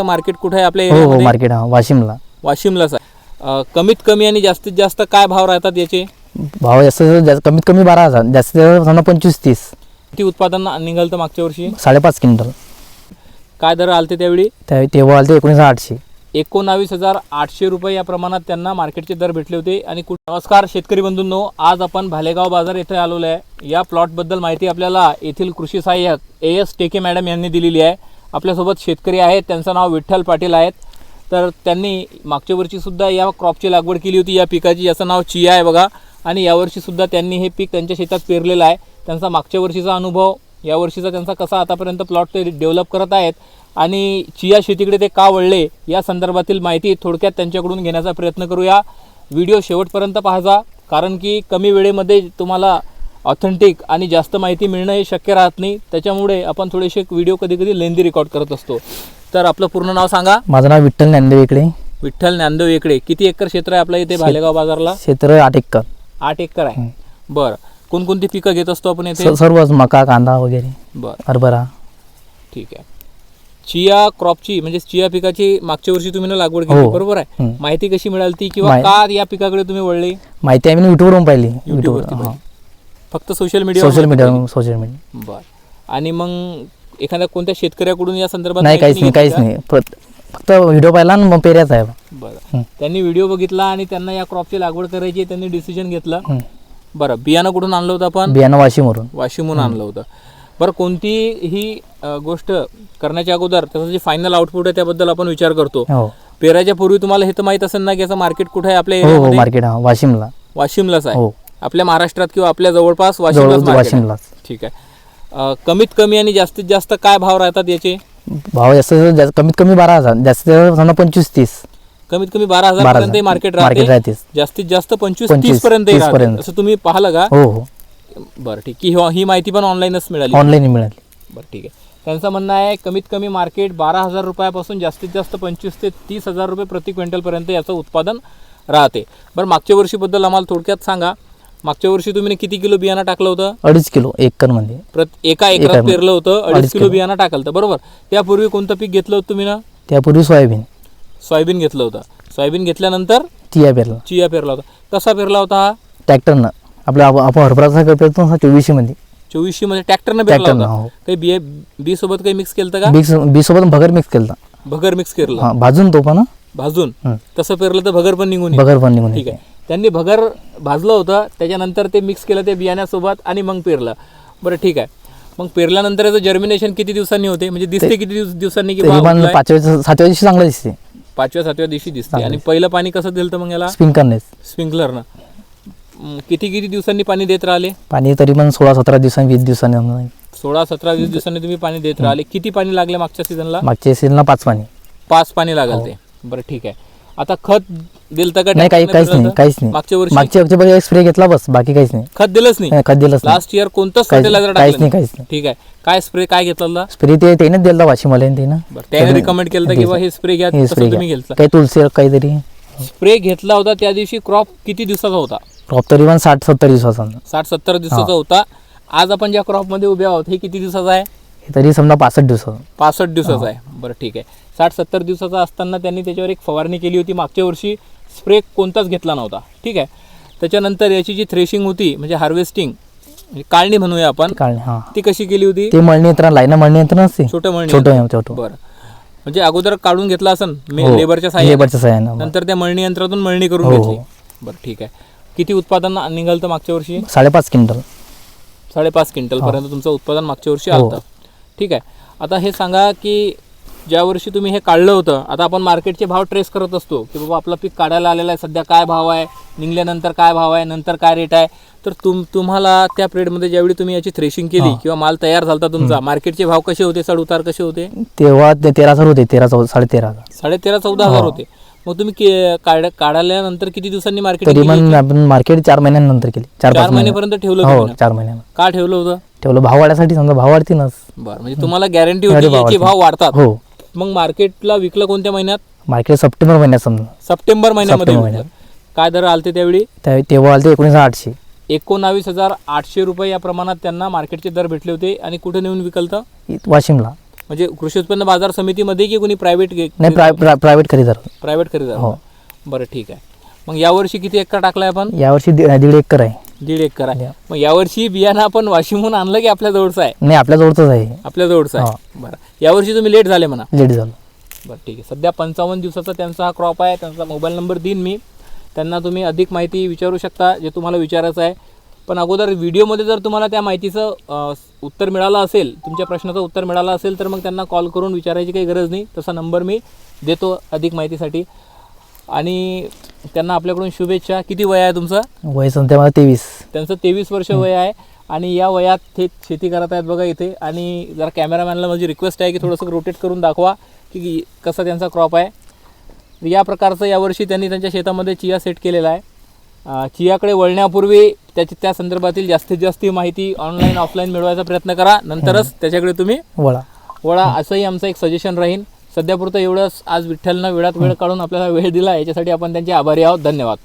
Market कुठे आहे आपल्या हो हो एरियामध्ये? मार्केट वाशिमला. वाशिमलाच आहे. कमीत कमी आणि जास्तीत जास्त काय भाव राहतात याचे? भाव जास्त कमीत कमी 12,000, जास्तीत जास्त समजा 25-30. किती उत्पादन निघालं तर मागच्या वर्षी? 5.5 क्विंटल. काय दर आलते त्यावेळी? तेव्हा आले 19,800. 19,800 रुपये या प्रमाणात त्यांना मार्केटचे दर भेटले होते. आणि नमस्कार शेतकरी बंधूंनो, आज आपण भालेगाव बाजार येथे आलेलो आहे. या प्लॉटबद्दल माहिती आपल्याला येथील कृषी सहाय्यक AS टेके मॅडम यांनी दिलेली आहे. आपल्यासोबत शेतकरी आहेत, त्यांचं नाव विठ्ठल पाटील आहेत. तर त्यांनी मागच्या वर्षीसुद्धा या क्रॉपची लागवड केली होती, या पिकाची, याचं नाव चिया आहे बघा. आणि यावर्षीसुद्धा त्यांनी हे पीक त्यांच्या शेतात पेरलेलं आहे. त्यांचा मागच्या वर्षीचा अनुभव, यावर्षीचा त्यांचा कसा आतापर्यंत प्लॉट ते डेव्हलप करत आहेत आणि चिया शेतीकडे ते का वळले या संदर्भातील माहिती थोडक्यात त्यांच्याकडून घेण्याचा प्रयत्न करूया. व्हिडिओ शेवटपर्यंत पाहाजा, कारण की कमी वेळेमध्ये तुम्हाला ऑथेंटिक आणि जास्त माहिती मिळणं हे शक्य राहत नाही. त्याच्यामुळे आपण थोडेसे व्हिडिओ कधी कधी लेंदी रेकॉर्ड करत असतो. तर आपलं पूर्ण नाव सांगा. माझं नाव विठ्ठल ज्ञानदेव इकडे. विठ्ठल ज्ञानदेव इकडे. किती एकर क्षेत्र आहे आपल्या इथे भालेगाव बाजारला? क्षेत्र 8 एकर. 8 एकर आहे. बरं, कोणकोणती पिकं घेत असतो आपण इथे? सर्वच मका, कांदा वगैरे. बरं, हरभरा. ठीक आहे. चिया क्रॉपची म्हणजे चिया पिकाची मागच्या वर्षी तुम्ही ना लागवड केली, हो. बरोबर आहे? माहिती कशी मिळाली ती, किंवा का या पिकाकडे तुम्ही वळले? माहिती आम्ही युट्यूबवरून पाहिली. युट्यूबवरती फक्त सोशल मीडिया? Social media. बरं. आणि मग एखाद्या कोणत्या शेतकऱ्याकडून या संदर्भात नाही, काहीच नाही. फक्त व्हिडिओ पाहिला आणि मग पेऱ्याच आहे. बरं, त्यांनी व्हिडिओ बघितला आणि त्यांना या क्रॉपची लागवड करायची, त्यांनी डिसिजन घेतलं. बरं, बियाणं कुठून आणलं होतं आपण? बियाणं वाशिमवरून. वाशिमहून आणलं होतं. बरं, कोणतीही गोष्ट करण्याच्या अगोदर त्याचं जे फायनल आउटपुट आहे त्याबद्दल आपण विचार करतो. पेराच्या पूर्वी तुम्हाला हे तर माहित असेल ना की याचं मार्केट कुठे आहे आपल्या एरियामध्ये? मार्केट वाशिमला. वाशिमलाच आहे. आपल्या महाराष्ट्रात किंवा आपल्या जवळपास वाशिमलाच. ठीक आहे. कमीत कमी आणि जास्तीत जास्त काय भाव राहतात याचे? भाव जास्त कमीत कमी 12,000, जास्तीत जास्त समजा 25-30. कमीत कमी 12,000 पर्यंत मार्केट राहते. जास्तीत जास्त 25-30 पर्यंत असं तुम्ही पाहिलं का? हो. बरं, ठीक. ही माहिती पण ऑनलाईनच मिळाली? ऑनलाईन मिळाली. बरं, ठीक आहे. त्यांचं म्हणणं आहे कमीत कमी मार्केट 12,000 रुपयापासून जास्तीत जास्त 25,000 ते 30,000 रुपये प्रति क्विंटलपर्यंत याचं उत्पादन राहते. बरं, मागच्या वर्षीबद्दल आम्हाला थोडक्यात सांगा. मागच्या वर्षी तुम्ही किती किलो बियाणं टाकलं होतं? 2.5 किलो एकरमध्ये. एका एकरात पेरलं होतं, 2.5 किलो बियाणं टाकलं होतं, बरोबर? त्यापूर्वी कोणतं पीक घेतलं होतं तुम्ही ना? त्यापूर्वी सोयाबीन घेतलं होतं. सोयाबीन घेतल्यानंतर चिया पेरला होता. कसा पेरला होता हा? ट्रॅक्टरनं. आपण हरभराचा पेरतो 24 मध्ये. 24 मध्ये ट्रॅक्टरनं पेरला होता. काही बी सोबत काही मिक्स केलं का? बी सोबत भगर मिक्स केलं. भगर मिक्स केलं भाजून, तो पण भाजून तसं पेरलं तर भगर पण निघून. ठीक आहे. त्यांनी भगर भाजलं होतं, त्याच्यानंतर ते मिक्स केलं ते बियाण्यासोबत आणि मग पेरलं. बरं, ठीक आहे. मग पेरल्यानंतर याचं जर्मिनेशन किती दिवसांनी होते, म्हणजे दिसते किती दिवसांनी? 5व्या-7व्या दिवशी चांगलं दिसते. 5व्या-7व्या दिवशी दिसते. आणि पहिलं पाणी कसं दिलं तर मग याला? स्प्रिंकलरनं. किती दिवसांनी पाणी देत राहिले? पाणी तरी पण 16-17 दिवसांनी, 20 दिवसांनी. 16-17-20 दिवसांनी तुम्ही पाणी देत राहिले. किती पाणी लागले मागच्या सीझनला? 5 पाणी लागल ते. बरं, ठीक आहे. आता खत दिलं का? नाही, काहीच नाही. मागच्या वर्षी स्प्रे घेतला बस, बाकी काहीच नाही. खत दिलंच नाही. लास्ट इयर कोणतंच फर्टिलायझर टाकलं नाही? ठीक आहे. काय स्प्रे काय घेतला? स्प्रे त्यानेच दिला वाशिमवाल्याने. त्याने रिकमेंड केलं की हे स्प्रे घ्या, तुम्ही घेतला? काही तुलसी काहीतरी स्प्रे घेतला होता. त्या दिवशी क्रॉप किती दिवसाचा होता? क्रॉप तरी पण 60-70 दिवसाचा. 60-70 दिवसाचा होता. आज आपण ज्या क्रॉप मध्ये उभे आहोत हे किती दिवसाचा आहे? तरी समजा 65 दिवसाचा. 65 दिवसाचा आहे. बरं, ठीक आहे. 60-70 दिवसाचा असताना त्यांनी त्याच्यावर एक फवारणी केली होती. मागच्या वर्षी स्प्रे कोणताच घेतला नव्हता. ठीक आहे. त्याच्यानंतर याची जी थ्रेशिंग होती, म्हणजे हार्वेस्टिंग, काढणी म्हणूया आपण, ती कशी केली होती? ते मळणी यंत्र, लाईन मळणी यंत्र असते, छोटं. बरं, म्हणजे अगोदर काढून घेतला असेल लेबरच्या साहाय्याने, नंतर त्या मळणी यंत्रातून मळणी करून घेतली. बरं, ठीक आहे. किती उत्पादन निघालं तर मागच्या वर्षी? 5.5 क्विंटल. 5.5 क्विंटल पर्यंत तुमचं उत्पादन मागच्या वर्षी आलं. ठीक आहे. आता हे सांगा की ज्या वर्षी तुम्ही हे काढलं होतं, आता आपण मार्केटचे भाव ट्रेस करत असतो की बाबा आपलं पीक काढायला आलेलं आहे, सध्या काय भाव आहे, निघल्यानंतर काय भाव आहे, नंतर काय रेट आहे. तर तुम्हाला त्या पिरियडमध्ये ज्यावेळी तुम्ही याची थ्रेशिंग केली किंवा माल तयार झाला तुमचा, मार्केटचे भाव कसे होते, चढ उतार कसे होते? तेव्हा 13,000 होते. 13,000-14,000 होते. मग तुम्ही काढल्यानंतर किती दिवसांनी मार्केट? मार्केट 4 महिन्यानंतर केली. 4 महिन्यापर्यंत ठेवलं? 4 महिन्यानं. का ठेवलं होतं? भाव वाढण्यासाठी. समजा भाव वाढतीनच. बरं, म्हणजे तुम्हाला गॅरंटी होती की भाव वाढतात. मग मार्केटला विकलं कोणत्या महिन्यात? मार्केट सप्टेंबर महिन्यात. समजा सप्टेंबर महिन्यामध्ये. काय दर आलते त्यावेळी? तेव्हा आलते 19,800. 19,800 रुपये या प्रमाणात त्यांना मार्केटचे दर भेटले होते. आणि कुठे नेऊन विकलं? वाशिमला. म्हणजे कृषी उत्पन्न बाजार समितीमध्ये की कोणी प्रायव्हेट नाही प्रायव्हेट खरेदीदार. प्रायव्हेट खरेदीदार. हो. बरं ठीक आहे. मग यावर्षी किती एकर टाकलाय आपण? यावर्षी 1.5 एकर आहे. 1.5 एकर आहे. हो. मग यावर्षी बियाणं आपण वाशिमहून आणलं की आपल्या जवळचं आहे? नाही आपल्या जवळच आहे. आपल्या जवळचं आहे. बरं, यावर्षी तुम्ही लेट झाले म्हणा. लेट झालं. बरं ठीक आहे. सध्या 55 दिवसाचा त्यांचा हा क्रॉप आहे. त्यांचा मोबाईल नंबर देईन मी, त्यांना तुम्ही अधिक माहिती विचारू शकता जे तुम्हाला विचारायचं आहे. पण अगोदर व्हिडिओमध्ये जर तुम्हाला त्या माहितीचं उत्तर मिळालं असेल, तुमच्या प्रश्नाचं उत्तर मिळालं असेल तर मग त्यांना कॉल करून विचारायची काही गरज नाही. तसा नंबर मी देतो अधिक माहितीसाठी. आणि त्यांना आपल्याकडून शुभेच्छा. किती वय आहे तुमचं? वय सध्या मला 23. त्यांचं 23 वर्ष वय आहे आणि या वयात ते शेती करत आहेत बघा इथे. आणि जरा कॅमेरामॅनला माझी रिक्वेस्ट आहे की थोडंसं रोटेट करून दाखवा की कसा त्यांचा क्रॉप आहे. या प्रकारचं यावर्षी त्यांनी त्यांच्या शेतामध्ये चिया सेट केलेला आहे. चियाकडे वळण्यापूर्वी त्या संदर्भातील जास्तीत जास्त माहिती ऑनलाईन ऑफलाईन मिळवायचा प्रयत्न करा, नंतरच त्याच्याकडे तुम्ही वळा असंही आमचं एक सजेशन राहील. सध्यापुरतं एवढंच. आज विठ्ठलनं वेळात वेळ काढून आपल्याला वेळ दिला, याच्यासाठी आपण त्यांचे आभारी आहोत. धन्यवाद.